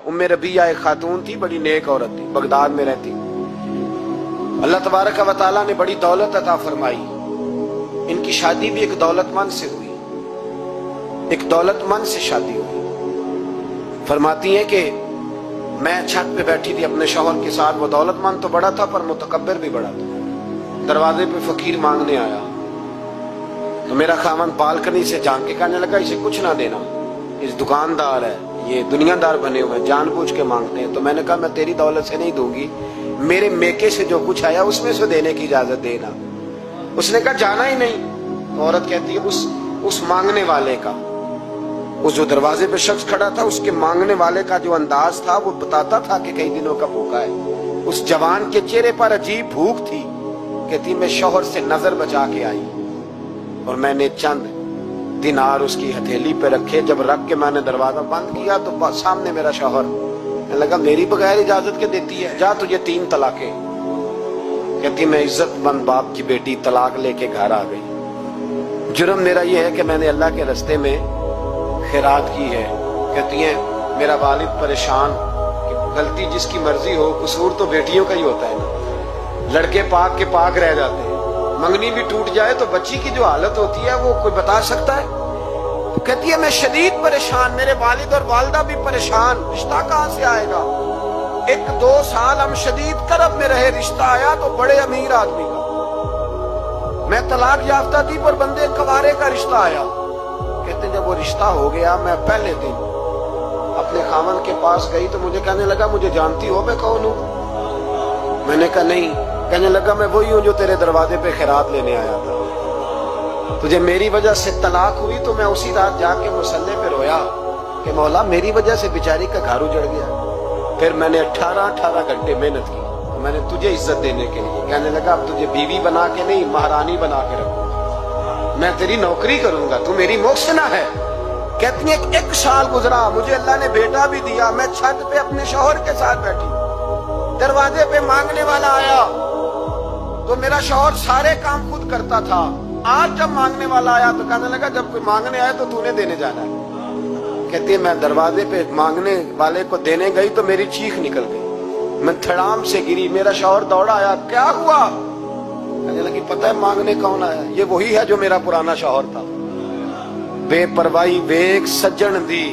उम्मे रबिया एक खातून थी, बड़ी नेक औरत थी, बगदाद में रहती। अल्लाह तबारक व तआला ने बड़ी दौलत अता फरमाई। इनकी शादी भी एक दौलतमंद से हुई, एक दौलतमंद से शादी हुई। फरमाती हैं कि मैं छत पे बैठी थी अपने शौहर के साथ। वो दौलतमंद तो बड़ा था पर मुतकब्बिर भी बड़ा था। दरवाजे पे फकीर मांगने आया तो मेरा खामन बालकनी से झांक के कहने लगा, इसे कुछ ना देना, इस दुकानदार है, ये दुनियादार बने हुए हैं, जानबूझ के मांगते हैं। तो मैंने कहा मैं तेरी दौलत से नहीं दूंगी, मेरे मेके से जो कुछ आया उसमें से देने की इजाजत देना। उसने कहा जाना ही नहीं। तो औरत कहती है उस मांगने वाले का, उस जो दरवाजे पे शख्स खड़ा था, उसके मांगने वाले का जो अंदाज था वो बताता था कि कई दिनों का भूखा है। उस जवान के चेहरे पर अजीब भूख थी। कहती मैं शौहर से नजर बचा के आई और मैंने चंद दिनार उसकी हथेली पे रखे। जब रख के मैंने दरवाजा बंद किया तो सामने मेरा शौहर। लगा मेरी बगैर इजाजत के देती है, जा तुझे 3 तलाके। कहती मैं इज्जतमंद बाप की बेटी तलाक लेके घर आ गई। जुर्म मेरा ये है कि मैंने अल्लाह के रास्ते में खैरात की है। कहती है मेरा वालिद परेशान, कि गलती जिसकी मर्जी हो, कसूर तो बेटियों का ही होता है ना। लड़के पाक के पाक रह जाते हैं, मंगनी भी टूट जाए तो बच्ची की जो हालत होती है वो कोई बता सकता है। तो कहती है मैं शदीद परेशान, मेरे वालिद और वालदा भी परेशान, रिश्ता कहां से आएगा। 1-2 साल हम शदीद करब में रहे, रिश्ता आया तो बड़े अमीर आदमी का। मैं तलाक याफ्ता थी पर बंदे कवारे का रिश्ता आया। कहते जब वो रिश्ता हो गया, मैं पहले दिन अपने खामन के पास गई तो मुझे कहने लगा मुझे जानती हो मैं कौन हूं। मैंने कहा नहीं। कहने लगा मैं वही हूं जो तेरे दरवाजे पे खैरात लेने आया था। तुझे मेरी वजह से तलाक हुई तो मैं उसी रात जाके मुसल्ले पे रोया कि मौला मेरी वजह से बेचारी का घर उजड़ गया। फिर मैंने 18 घंटे मेहनत की तो मैंने तुझे इज्जत देने के लिए। कहने लगा अब तुझे बीवी बना के नहीं, महारानी बना के रखूंगा, मैं तेरी नौकरी करूंगा, तू मेरी मोहसिना है। कहती है 1 साल गुजरा, मुझे अल्लाह ने बेटा भी दिया। मैं छत पे अपने शौहर के साथ बैठी, दरवाजे पे मांगने वाला आया तो मेरा शौहर सारे काम खुद करता था। आज जब मांगने वाला आया तो कहने लगा जब कोई मांगने आया तो तूने देने जाना है। कहती है मैं दरवाजे पे मांगने वाले को देने गई तो मेरी चीख निकल गई, मैं धड़ाम से गिरी। मेरा शौहर दौड़ा आया, क्या हुआ। कहने लगी पता है मांगने कौन आया, ये वही है जो मेरा पुराना शौहर था। बेपरवाही वेख सज्जन दी,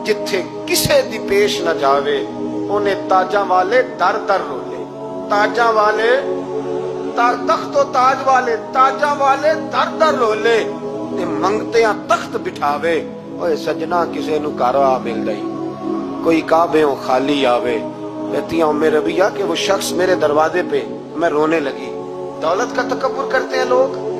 जिथे किसे दी पेश न जावे, उन्हें ताजा वाले दर दर रोले। ताजा वाले तख्तो ताज वाले, ताजा वाले दर दर रोले, ते मंगते तख्त बिठावे। ओए सजना किसे नु घर आ मिल गई, कोई काबे खाली आवे। कहती हूं मेरे रबिया कि वो शख्स मेरे दरवाजे पे, मैं रोने लगी। दौलत का तकब्बुर करते हैं लोग।